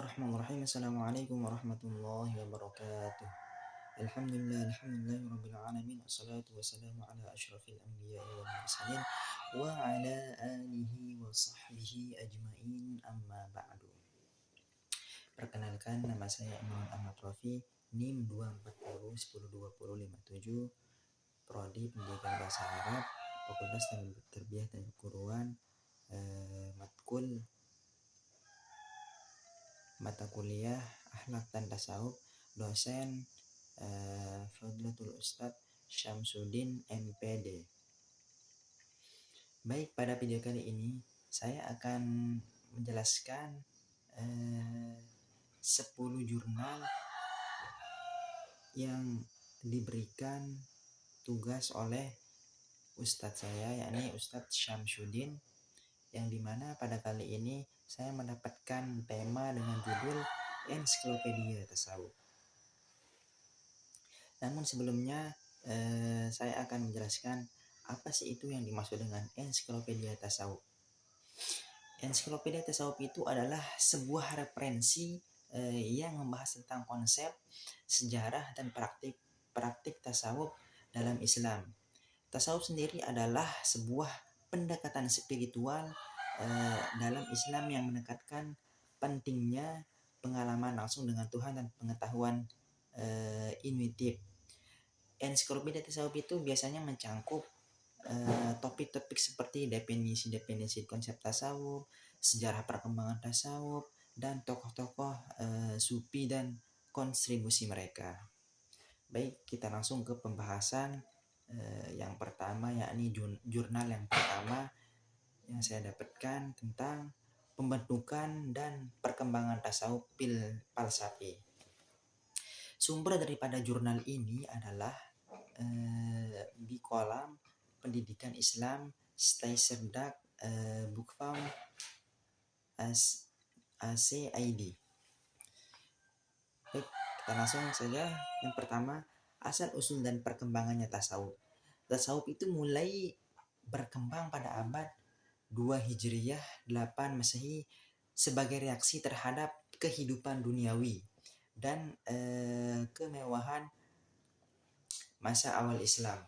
Bismillahirrahmanirrahim. Assalamualaikum warahmatullahi wabarakatuh. Alhamdulillah rabbil alamin. Wassalatu wassalamu ala asyrafil anbiya'i wal mursalin wa ala alihi wa sahbihi ajmain, amma ba'du. Perkenalkan, nama saya Imam Ahmad Rafi, NIM 240102057, Prodi Pendidikan Bahasa Arab, Fakultas Tarbiyah dan Keguruan, matkul mata kuliah Akhlak dan Tasawuf, dosen Fadlatul Ustadz Syamsuddin MPD. Baik, pada video kali ini saya akan menjelaskan 10 jurnal yang diberikan tugas oleh Ustadz saya, yakni Ustadz Syamsuddin, yang dimana pada kali ini saya mendapatkan tema dengan judul Ensiklopedia Tasawuf. Namun sebelumnya saya akan menjelaskan apa sih itu yang dimaksud dengan Ensiklopedia Tasawuf. Ensiklopedia Tasawuf itu adalah sebuah referensi yang membahas tentang konsep, sejarah, dan praktik tasawuf dalam Islam. Tasawuf sendiri adalah sebuah pendekatan spiritual dalam Islam yang menekatkan pentingnya pengalaman langsung dengan Tuhan dan pengetahuan intuitif. Ensiklopedia Tasawuf itu biasanya mencangkup topik-topik seperti definisi konsep tasawuf, sejarah perkembangan tasawuf, dan tokoh-tokoh sufi dan kontribusi mereka. Baik, kita langsung ke pembahasan yang pertama, yakni jurnal yang pertama yang saya dapatkan tentang pembentukan dan perkembangan tasawuf falsafi. Sumber daripada jurnal ini adalah di kolam Pendidikan Islam Steiserdak Bookfarm ACID. Baik, kita langsung saja. Yang pertama, asal usul dan perkembangannya tasawuf. Tasawuf itu mulai berkembang pada abad 2 Hijriyah 8 Masehi sebagai reaksi terhadap kehidupan duniawi dan kemewahan masa awal Islam.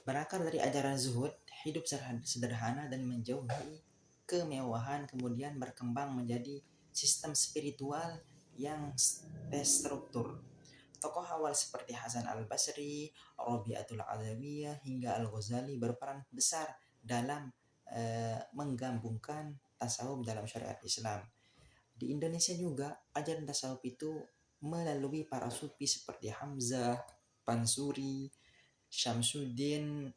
Berakar dari ajaran zuhud, hidup sederhana dan menjauhi kemewahan, kemudian berkembang menjadi sistem spiritual yang terstruktur. Tokoh awal seperti Hasan al-Basri, Rabi'atul Adawiyah, hingga Al-Ghazali berperan besar dalam menggabungkan tasawuf dalam syariat Islam. Di Indonesia juga ajaran tasawuf itu melalui para sufi seperti Hamzah, Pansuri, Syamsuddin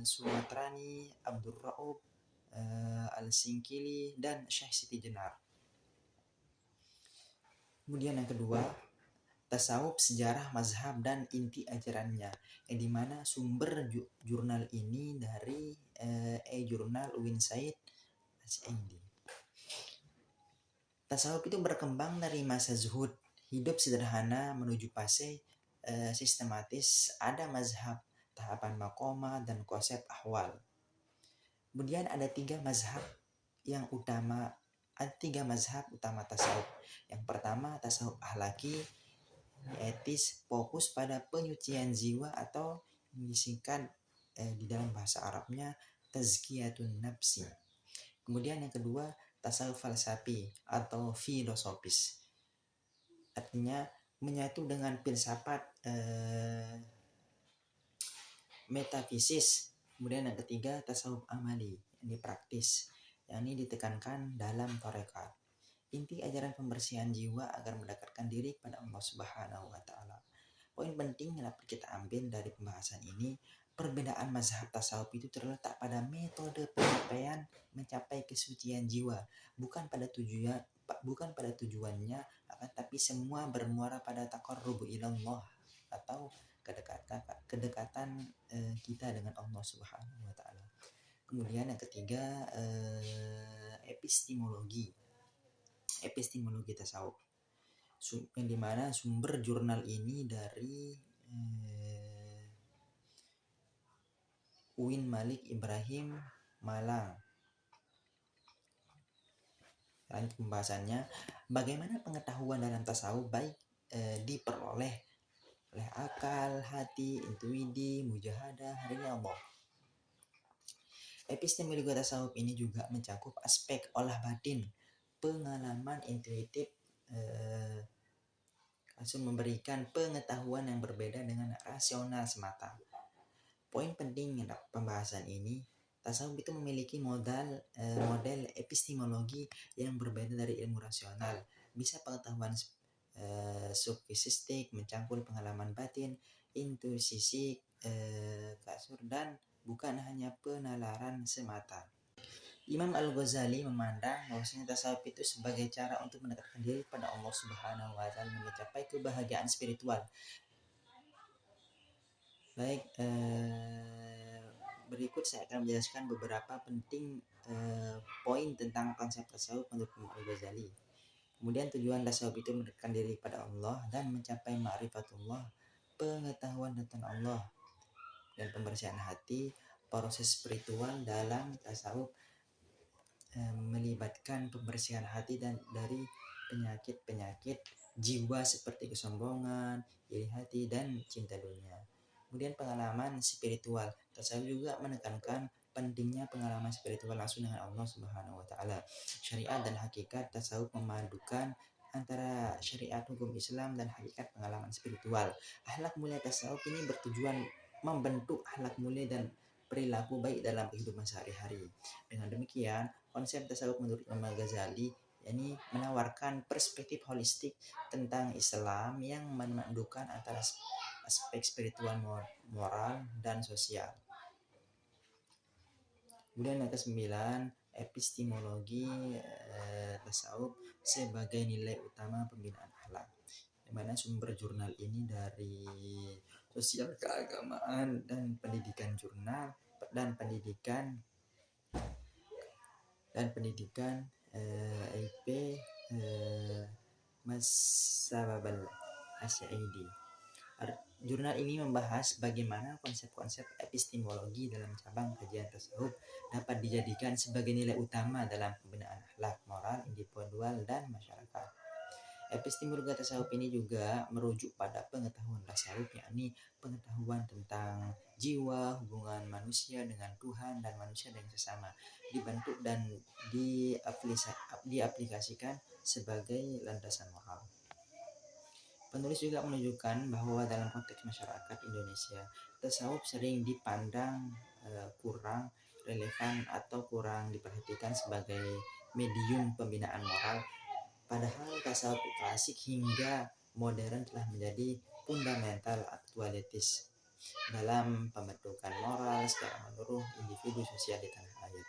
Sumatrani, Abdul Raub Al-Singkili, dan Syekh Siti Jenar. Kemudian yang kedua, tasawuf, sejarah, mazhab, dan inti ajarannya, yang dimana sumber jurnal ini dari jurnal Uin Said Al-Saidi. Tasawuf itu berkembang dari masa zuhud, hidup sederhana menuju fase sistematis, ada mazhab, tahapan maqamah, dan konsep ahwal. Kemudian ada tiga mazhab utama tasawuf. Yang pertama, tasawuf ahlaki, etis, fokus pada penyucian jiwa atau disingkat di dalam bahasa Arabnya tazkiyatun nafsi. Kemudian yang kedua, tasawuf falsafi atau filosofis, artinya menyatu dengan filsafat metafisis. Kemudian yang ketiga, tasawuf amali, ini praktis, yang ini ditekankan dalam tarekat. Inti ajaran pembersihan jiwa agar mendekatkan diri kepada Allah Subhanahu wa Ta'ala. Poin penting yang dapat kita ambil dari pembahasan ini, perbedaan mazhab tasawuf itu terletak pada metode penyampaian mencapai kesucian jiwa, bukan pada tujuannya, akan tapi semua bermuara pada taqarrub ilallah atau kedekatan kita dengan Allah Subhanahu wa Ta'ala. Kemudian yang ketiga, epistemologi tasawuf, yang dimana sumber jurnal ini dari Uin Malik Ibrahim, Malang. Lanjut pembahasannya, bagaimana pengetahuan dalam tasawuf baik diperoleh oleh akal, hati, intuisi, mujahadah, ridha Allah. Epistemologi tasawuf ini juga mencakup aspek olah batin, pengalaman intuitif, langsung memberikan pengetahuan yang berbeda dengan rasional semata. Poin penting pembahasan ini, tasawuf itu memiliki model epistemologi yang berbeda dari ilmu rasional. Bisa pengetahuan subfisistik, mencangkul pengalaman batin, intuisi kasur, dan bukan hanya penalaran semata. Imam Al-Ghazali memandang bahwasanya tasawuf itu sebagai cara untuk mendekatkan diri pada Allah Subhanahu wa taala, mencapai kebahagiaan spiritual. Baik, berikut saya akan menjelaskan beberapa penting poin tentang konsep tasawuf menurut Imam Al-Ghazali. Kemudian tujuan tasawuf itu mendekatkan diri pada Allah dan mencapai ma'rifatullah, pengetahuan tentang Allah dan pembersihan hati. Proses spiritual dalam tasawuf melibatkan pembersihan hati dan dari penyakit-penyakit jiwa seperti kesombongan, iri hati, dan cinta dunia. Kemudian pengalaman spiritual, tasawuf juga menekankan pentingnya pengalaman spiritual langsung dengan Allah Subhanahu wa taala. Syariat dan hakikat tasawuf memadukan antara syariat hukum Islam dan hakikat pengalaman spiritual. Akhlak mulia tasawuf ini bertujuan membentuk akhlak mulia dan perilaku baik dalam kehidupan sehari-hari. Dengan demikian, konsep tasawuf menurut Imam Ghazali yakni menawarkan perspektif holistik tentang Islam yang memadukan antara aspek spiritual, moral, dan sosial. Kemudian yang ke-9, epistemologi tasawuf sebagai nilai utama pembinaan akhlak. Di mana sumber jurnal ini dari sosial keagamaan dan pendidikan jurnal dan pendidikan IP Masababal Asy'idi. Jurnal ini membahas bagaimana konsep-konsep epistemologi dalam cabang kajian tasawuf dapat dijadikan sebagai nilai utama dalam pembinaan akhlak, moral, individual, dan masyarakat. Epistemologi tasawuf ini juga merujuk pada pengetahuan tasawuf, yakni pengetahuan tentang jiwa, hubungan manusia dengan Tuhan dan manusia dengan sesama, dibentuk dan diaplikasikan sebagai landasan moral. Penulis juga menunjukkan bahwa dalam konteks masyarakat Indonesia, tasawuf sering dipandang kurang relevan atau kurang diperhatikan sebagai medium pembinaan moral. Padahal tasawuf klasik hingga modern telah menjadi fundamental aktualitas dalam pembentukan moral secara menyeluruh individu sosial di tanah air.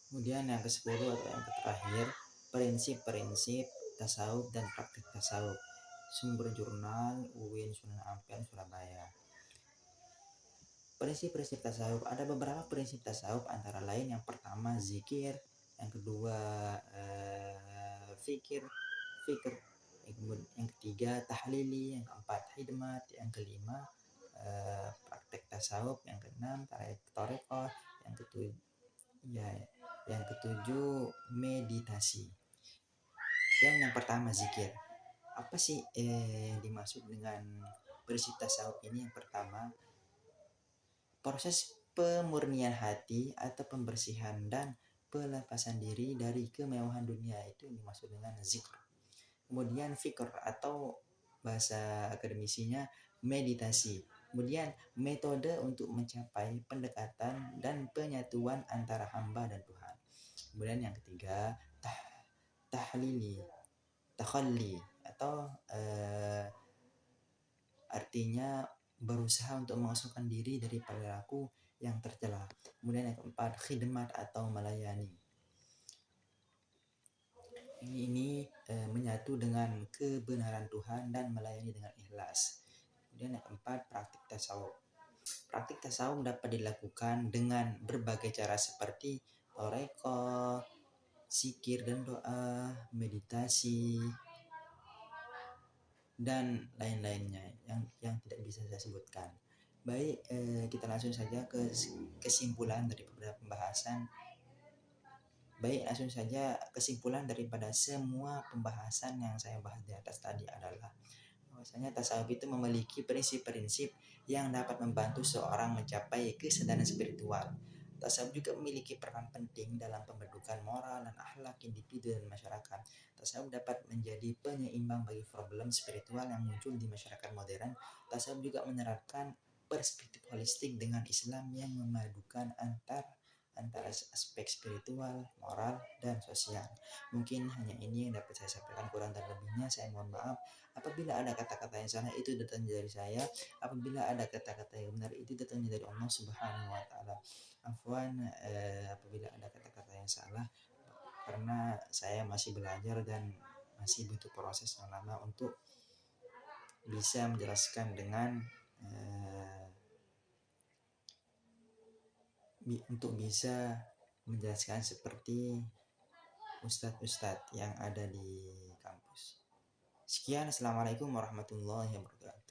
Kemudian yang ke-10 atau yang terakhir, prinsip-prinsip tasawuf dan praktik tasawuf. Sumber jurnal UIN Sunan Ampel Surabaya. Prinsip-prinsip tasawuf, ada beberapa prinsip tasawuf antara lain yang pertama zikir, yang kedua fikir, yang ketiga tahlili, yang keempat hidmat, yang kelima praktek tasawuf, yang keenam tarekat, yang ketujuh meditasi. Dan yang pertama zikir. Apa sih yang dimaksud dengan prinsip tasawuf ini? Yang pertama, proses pemurnian hati atau pembersihan dan pelepasan diri dari kemewahan dunia, itu yang dimaksud dengan zikr. Kemudian fikr atau bahasa akademisinya meditasi. Kemudian metode untuk mencapai pendekatan dan penyatuan antara hamba dan Tuhan. Kemudian yang ketiga takhalli atau artinya berusaha untuk mengosongkan diri dari perilaku yang tercela. Kemudian yang keempat khidmat atau melayani. Ini menyatu dengan kebenaran Tuhan dan melayani dengan ikhlas. Kemudian yang keempat praktik tasawuf. Praktik tasawuf dapat dilakukan dengan berbagai cara seperti tarekat, zikir dan doa, meditasi, dan lain-lainnya yang tidak bisa saya sebutkan. Baik, kita langsung saja ke kesimpulan dari beberapa pembahasan. Baik, langsung saja kesimpulan daripada semua pembahasan yang saya bahas di atas tadi adalah bahwasanya tasawuf itu memiliki prinsip-prinsip yang dapat membantu seorang mencapai kesadaran spiritual. Tasawuf juga memiliki peran penting dalam pembentukan moral dan akhlak individu dan masyarakat. Tasawuf dapat menjadi penyeimbang bagi problem spiritual yang muncul di masyarakat modern. Tasawuf juga menerapkan perspektif holistik dengan Islam yang memadukan antara aspek spiritual, moral, dan sosial. Mungkin hanya ini yang dapat saya sampaikan, kurang dan lebihnya saya mohon maaf. Apabila ada kata-kata yang salah itu datangnya dari saya, apabila ada kata-kata yang benar itu datangnya dari Allah Subhanahu wa taala. Afwan apabila ada kata-kata yang salah karena saya masih belajar dan masih butuh proses yang lama untuk bisa menjelaskan dengan untuk bisa menjelaskan seperti ustadz-ustadz yang ada di kampus. Sekian, assalamualaikum warahmatullahi wabarakatuh.